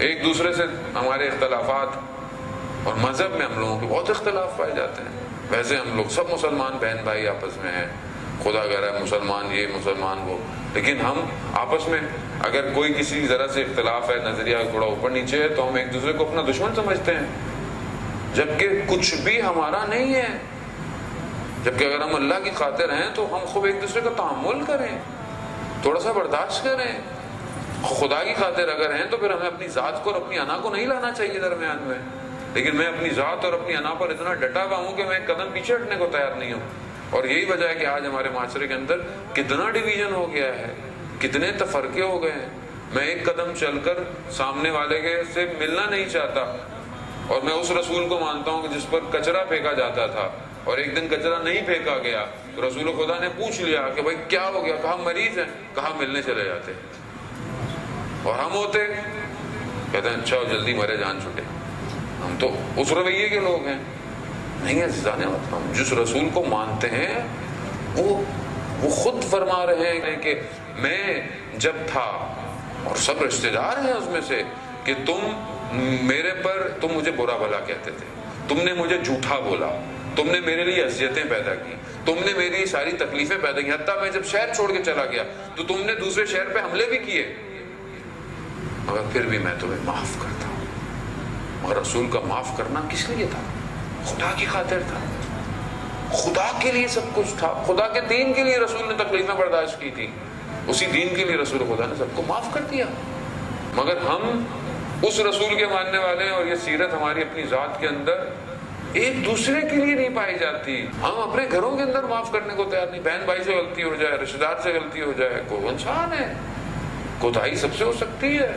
ایک دوسرے سے ہمارے اختلافات، اور مذہب میں ہم لوگوں کے بہت اختلاف پائے جاتے ہیں. ویسے ہم لوگ سب مسلمان بہن بھائی آپس میں ہیں، خدا کہہ رہا ہے مسلمان یہ مسلمان وہ، لیکن ہم آپس میں اگر کوئی کسی ذرا سے اختلاف ہے، نظریہ تھوڑا اوپر نیچے ہے، تو ہم ایک دوسرے کو اپنا دشمن سمجھتے ہیں، جبکہ کچھ بھی ہمارا نہیں ہے. جبکہ اگر ہم اللہ کی خاطر ہیں تو ہم خوب ایک دوسرے کا تحمل کریں، تھوڑا سا برداشت کریں. خدا کی خاطر اگر ہیں تو پھر ہمیں اپنی ذات کو اور اپنی انا کو نہیں لانا چاہیے درمیان میں. لیکن میں اپنی ذات اور اپنی انا پر اتنا ڈٹا ہوا ہوں کہ میں ایک قدم پیچھے ہٹنے کو تیار نہیں ہوں. اور یہی وجہ ہے کہ آج ہمارے معاشرے کے اندر کتنا ڈویژن ہو گیا ہے، کتنے تفرقے ہو گئے ہیں. میں ایک قدم چل کر سامنے والے کے سے ملنا نہیں چاہتا، اور میں اس رسول کو مانتا ہوں کہ جس پر کچرا پھینکا جاتا تھا، اور ایک دن کچرا نہیں پھینکا گیا تو رسول خدا نے پوچھ لیا کہ بھائی کیا ہو گیا، کہا مریض ہیں، کہا ملنے چلے جاتے. اور ہم ہوتے کہتے ہیں اچھا جلدی مرے جان چھٹے. ہم تو اس رویے کے لوگ ہیں. نہیں ہے جانے والا، ہم جس رسول کو مانتے ہیں وہ خود فرما رہے ہیں کہ میں جب تھا، اور سب رشتہ دار ہیں اس میں سے، کہ تم مجھے برا بھلا کہتے تھے، تم نے مجھے جھوٹا بولا، تم نے میرے لیے اذیتیں پیدا کی، تم نے میری ساری تکلیفیں پیدا کی، حتیٰ میں جب شہر چھوڑ کے چلا گیا تو تم نے دوسرے شہر پہ حملے بھی کیے، مگر پھر بھی میں تمہیں معاف کرتا ہوں. مگر رسول کا معاف کرنا کس لیے تھا؟ خدا کی خاطر تھا. خدا کے لیے سب کچھ تھا. خدا کے دین کے لیے رسول نے تکلیفیں برداشت کی تھی، اسی دین کے لیے رسول خدا نے سب کو معاف کر دیا. مگر ہم اس رسول کے ماننے والے ہیں، اور یہ سیرت ہماری اپنی ذات کے اندر ایک دوسرے کے لیے نہیں پائی جاتی. ہم اپنے گھروں کے اندر معاف کرنے کو تیار نہیں. بہن بھائی سے غلطی ہو جائے، رشتہ دار سے غلطی ہو جائے، کوئی انسان ہے، کوتاہی سب سے ہو سکتی ہے.